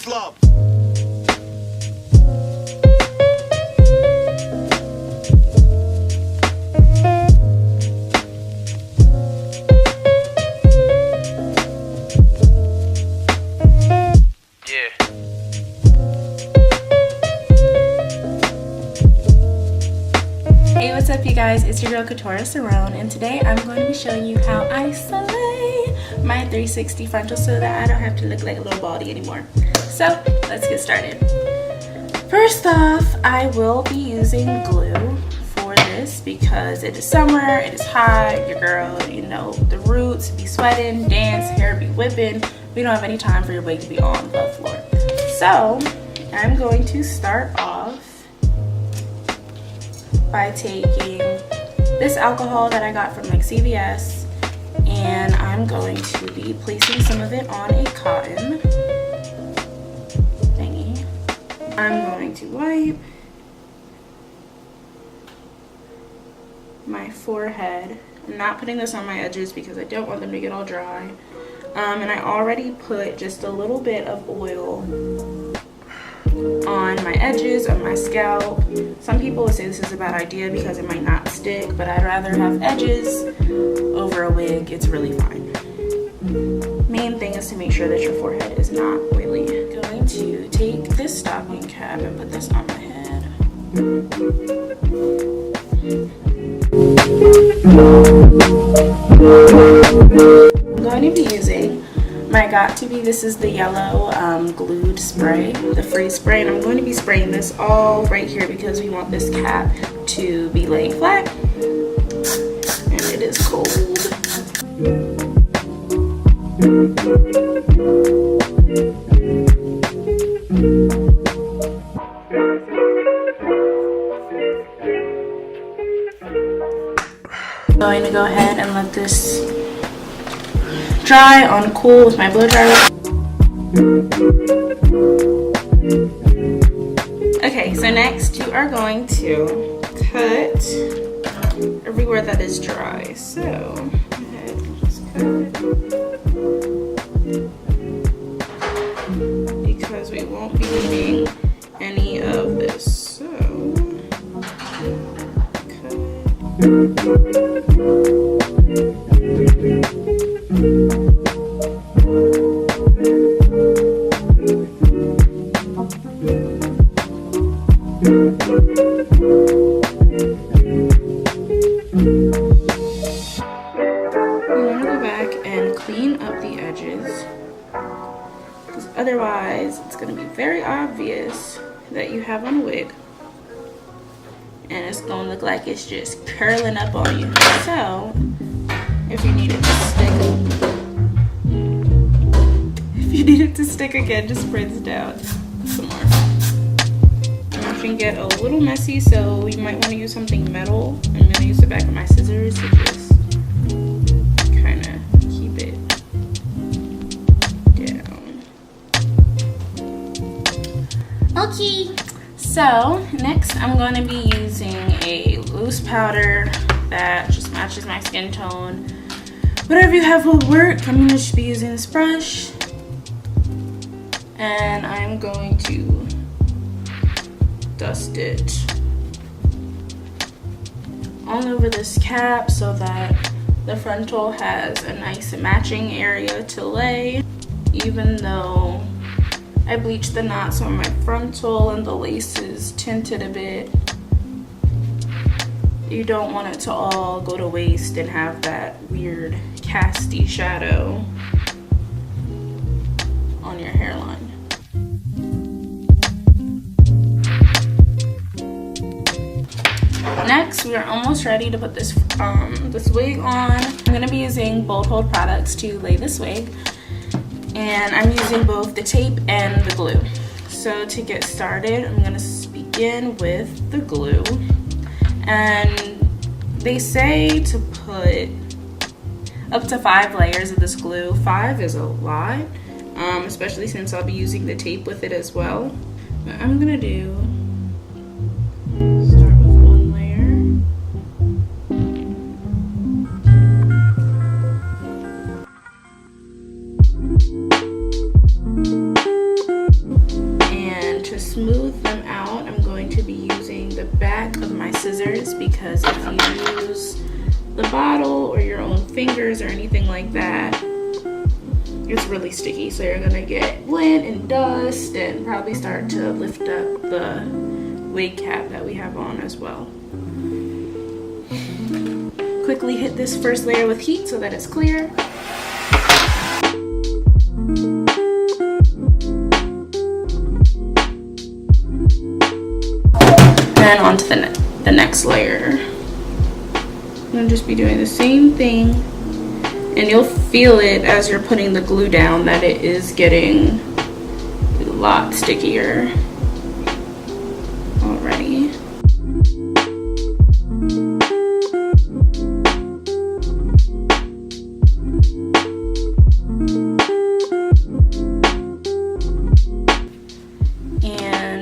It's love. Hey, what's up you guys, it's your girl Katora Serum, and today I'm going to be showing you how I slay my 360 frontal so that I don't have to look like a little baldy anymore. So let's get started. First off, I will be using glue for this because it is summer, it is hot, your girl, you know, the roots be sweating, dance, hair be whipping. We don't have any time for your wig to be on the floor. So I'm going to start off by taking this alcohol that I got from like CVS, and I'm going to be placing some of it on a cotton thingy. I'm going to wipe my forehead. I'm not putting this on my edges because I don't want them to get all dry. And I already put just a little bit of oil on my edges of my scalp. Some people would say this is a bad idea because it might not stick, but I'd rather have edges over a wig. It's really fine. Main thing is to make sure that your forehead is not oily. I'm going to take this stocking cap and put this on my head. I'm going to be using my this is the yellow glued spray, the Freese spray, and I'm going to be spraying this all right here because we want this cap to be laying flat, and it is cold. I'm going to go ahead and let this dry on cool with my blow dryer. Okay, so next you are going to cut everywhere that is dry. So go ahead, just cut because we won't be needing any of this. So otherwise it's going to be very obvious that you have on a wig and it's going to look like it's just curling up on you. So if you need it to stick again, just spray this down some more. It can get a little messy, so you might want to use something metal. I'm going to use the back of my scissors to just kind of keep it down. Okay, so next I'm going to be using a loose powder that just matches my skin tone. Whatever you have will work. I'm going to just be using this brush, and I'm going to dust it all over this cap so that the frontal has a nice matching area to lay. Even though I bleached the knots on my frontal and the laces tinted a bit, you don't want it to all go to waste and have that weird casty shadow on your hairline. Next, we are almost ready to put this this wig on. I'm going to be using Bold Hold products to lay this wig, and I'm using both the tape and the glue. So to get started, I'm going to begin with the glue, and they say to put up to 5 layers of this glue. 5 is a lot, especially since I'll be using the tape with it as well. But I'm going to start with 1 layer. the back of my scissors, because if you use the bottle or your own fingers or anything like that, it's really sticky. So you're gonna get lint and dust and probably start to lift up the wig cap that we have on as well. Quickly hit this first layer with heat so that it's clear. And on to the next layer. I'm gonna just be doing the same thing, and you'll feel it as you're putting the glue down that it is getting a lot stickier already.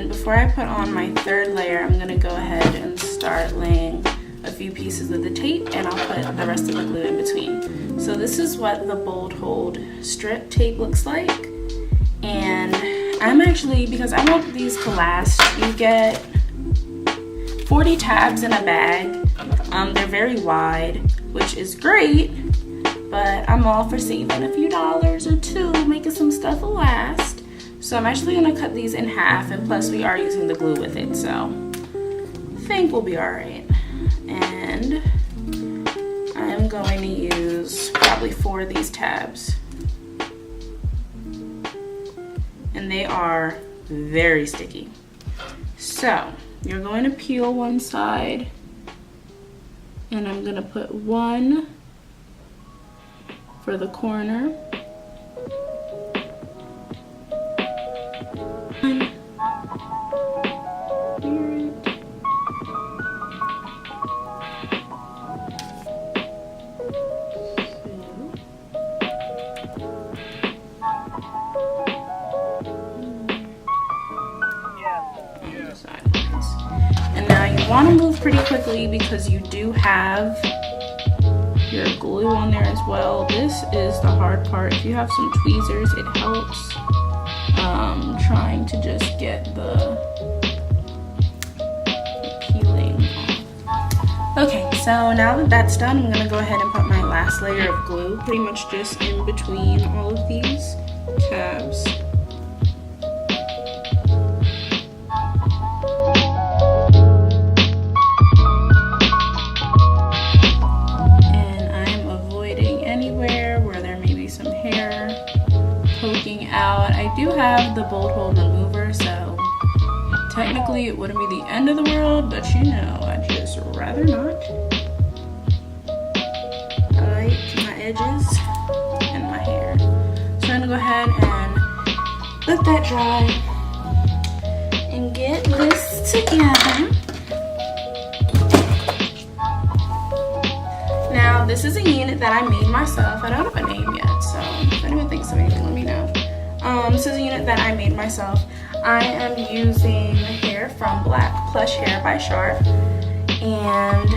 Before I put on my third layer, I'm gonna go ahead and start laying a few pieces of the tape, and I'll put the rest of the glue in between. So this is what the bold hold strip tape looks like. And I'm actually, because I want these to last, you get 40 tabs in a bag. They're very wide, which is great, but I'm all for saving a few dollars or two, making some stuff will last. So I'm actually gonna cut these in half, and plus we are using the glue with it, so I think we'll be all right. And I'm going to use probably 4 of these tabs. And they are very sticky. So you're going to peel one side, and I'm gonna put one for the corner. And now you want to move pretty quickly because you do have your glue on there as well. This is the hard part. If you have some tweezers, it helps trying to just get the peeling off. Okay, so now that that's done, I'm going to go ahead and put my last layer of glue pretty much just in between all of these tabs. I do have the bold hold remover, so technically it wouldn't be the end of the world, but you know, I'd just rather not. I like my edges and my hair. So I'm gonna go ahead and let that dry and get this together. Now this is a unit that I made myself. I don't have a name yet, so if anyone thinks of anything, let me know. This is a unit that I made myself. I am using hair from BlackPlushHair by Sharp, and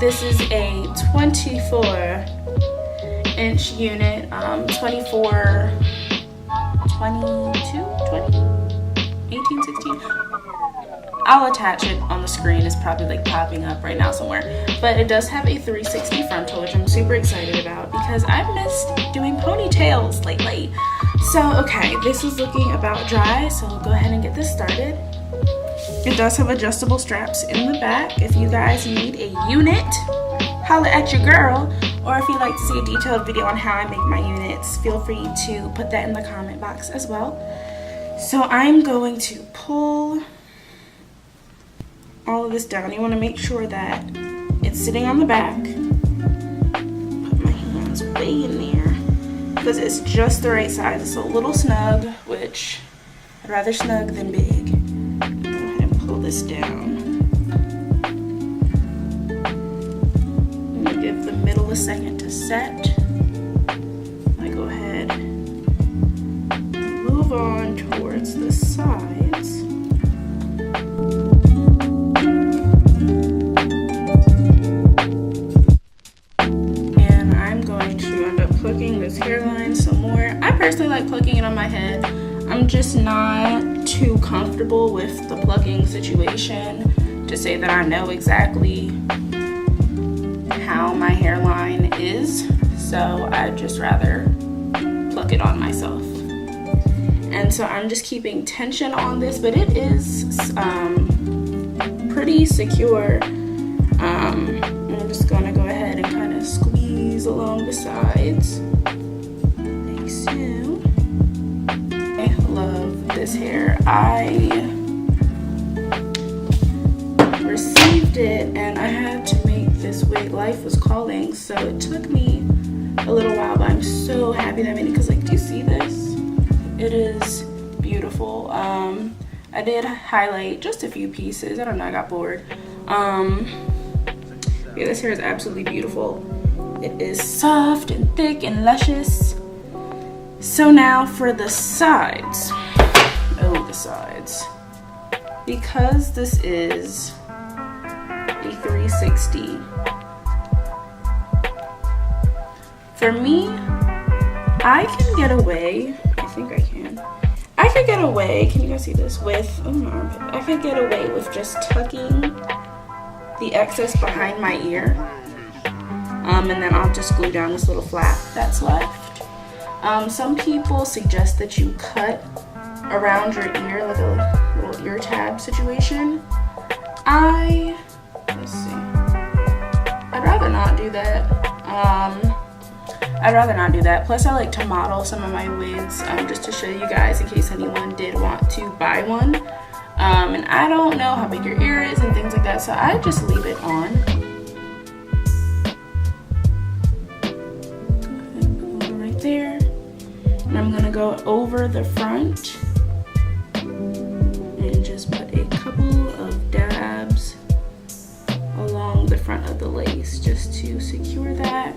this is a 24-inch unit, 24, 22, 20, 18, 16. I'll attach it on the screen. It's probably like popping up right now somewhere. But it does have a 360 frontal, which I'm super excited about because I've missed doing ponytails lately. So, okay, this is looking about dry, so we'll go ahead and get this started. It does have adjustable straps in the back. If you guys need a unit, holla at your girl. Or if you'd like to see a detailed video on how I make my units, feel free to put that in the comment box as well. So I'm going to pull all of this down. You want to make sure that it's sitting on the back. Put my hands way in there because it's just the right size. It's a little snug, which I'd rather snug than big. Go ahead and pull this down. I'm going to give the middle a second to set. I go ahead and move on towards the sides. Plucking this hairline some more. I personally like plucking it on my head. I'm just not too comfortable with the plucking situation to say that I know exactly how my hairline is, so I'd just rather pluck it on myself. And so I'm just keeping tension on this, but it is pretty secure. I'm just gonna go ahead and kind of squeeze along the sides like so. I love this hair. I received it and I had to make this wig. Life was calling, so it took me a little while, but I'm so happy that I made it, because like, do you see this? It is beautiful. I did highlight just a few pieces. I don't know, I got bored. Yeah, this hair is absolutely beautiful. It is soft and thick and luscious. So now for the sides. Oh, the sides. Because this is a 360, for me, I can get away, I think I can. I could get away, can you guys see this, with, oh my armpit. I could get away with just tucking the excess behind my ear. And then I'll just glue down this little flap that's left. Some people suggest that you cut around your ear, like a little ear tab situation. Let's see. I'd rather not do that. Plus, I like to model some of my wigs just to show you guys in case anyone did want to buy one. And I don't know how big your ear is and things like that, so I just leave it on. Go ahead, right there. And I'm gonna go over the front and just put a couple of dabs along the front of the lace just to secure that.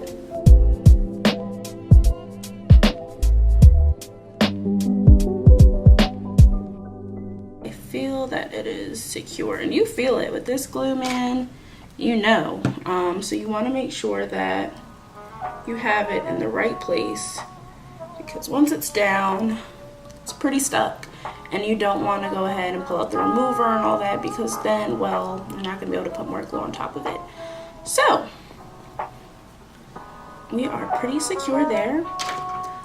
That it is secure, and you feel it with this glue, man, you know. So you want to make sure that you have it in the right place, because once it's down, it's pretty stuck, and you don't want to go ahead and pull out the remover and all that, because then, well, you're not going to be able to put more glue on top of it. So we are pretty secure there.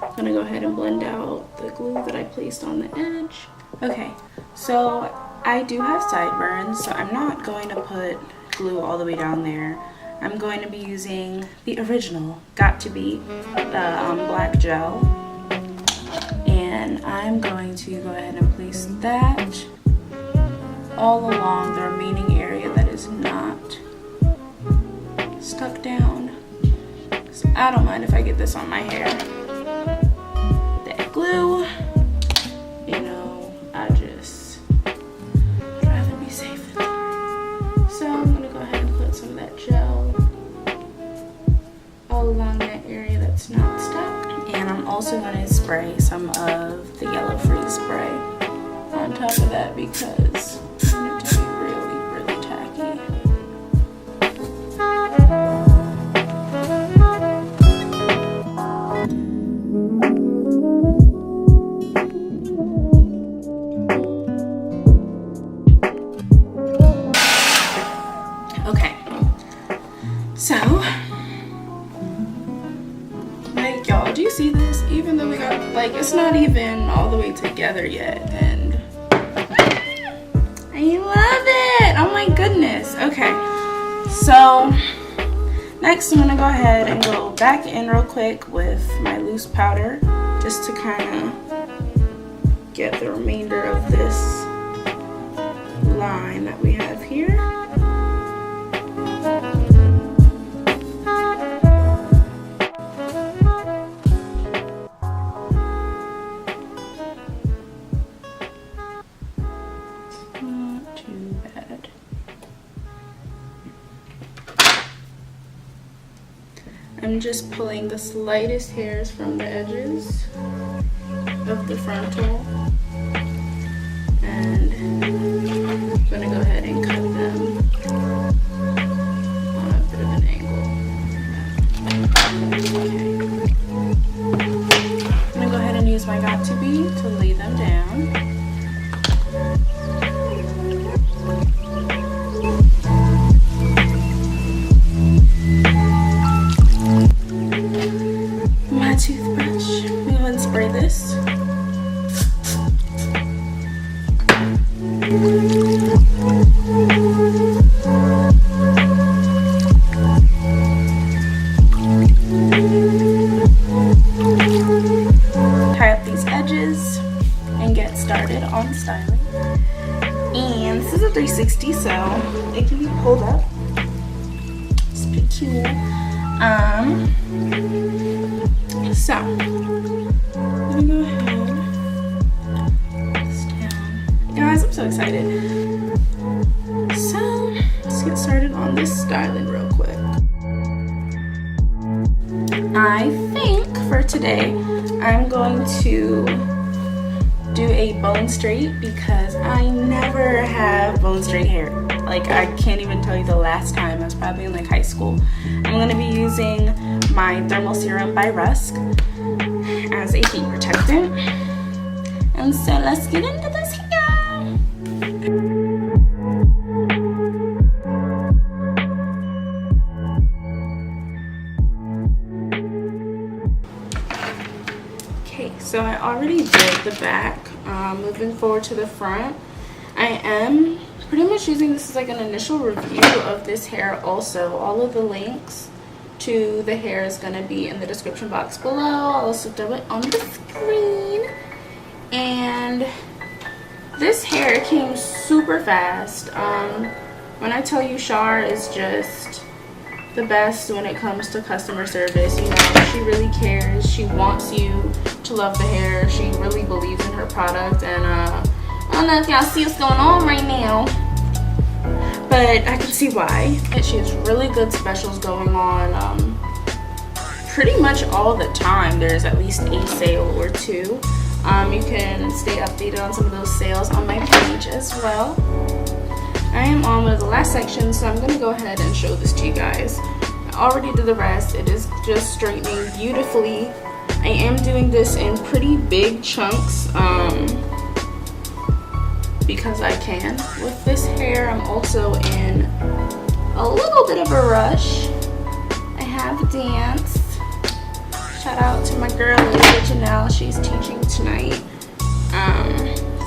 I'm gonna go ahead and blend out the glue that I placed on the edge. Okay, so I do have sideburns, so I'm not going to put glue all the way down there. I'm going to be using the original, got to be, the black gel. And I'm going to go ahead and place that all along the remaining area that is not stuck down. So I don't mind if I get this on my hair. That glue, you know, I'd rather be safe than sorry. So I'm gonna go ahead and put some of that gel all along that area that's not stuck. And I'm also gonna spray some of the yellow Freese spray on top of that, because I want it to be really, really tacky. Okay, so like, y'all, do you see this? Even though we got, like, it's not even all the way together yet, and I love it. Oh my goodness. Okay, so next I'm gonna go ahead and go back in real quick with my loose powder, just to kind of get the remainder of this line that we have here. Not too bad. I'm just pulling the slightest hairs from the edges of the frontal, and I'm gonna go ahead and cut them on a bit of an angle. Okay. I'm gonna go ahead and use my got to be to lay them down. it can be pulled up. It's pretty cute. So I'm gonna go ahead. This down. Guys, I'm so excited. So let's get started on this styling real quick. I think for today I'm going to do a bone straight because I never have bone straight hair. Like, I can't even tell you the last time. I was probably in like high school. I'm going to be using my thermal serum by Rusk as a heat protectant. And so let's get into this hair. So I already did the back. Moving forward to the front, I am pretty much using this as like an initial review of this hair also. All of the links to the hair is going to be in the description box below. I'll also throw it on the screen. And this hair came super fast. When I tell you Shar is just the best when it comes to customer service, you know, she really cares. She wants you to love the hair. She really believes in her product, and I don't know if y'all see what's going on right now, but I can see why. And she has really good specials going on. Pretty much all the time there's at least a sale or two. You can stay updated on some of those sales on my page as well. I am on one of the last sections, so I'm going to go ahead and show this to you guys. I already did the rest. It is just straightening beautifully. I am doing this in pretty big chunks because I can. With this hair, I'm also in a little bit of a rush. I have danced. Shout out to my girl, Janelle. She's teaching tonight.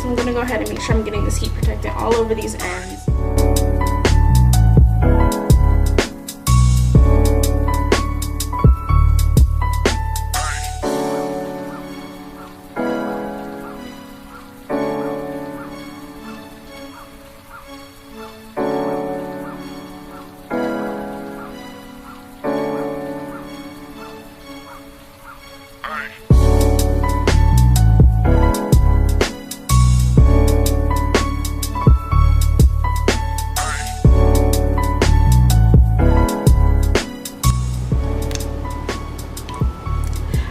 So I'm going to go ahead and make sure I'm getting this heat protectant all over these ends.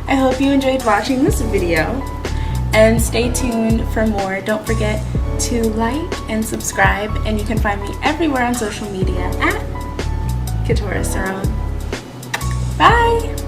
I hope you enjoyed watching this video, and stay tuned for more. Don't forget to like and subscribe, and you can find me everywhere on social media at Serum. Bye!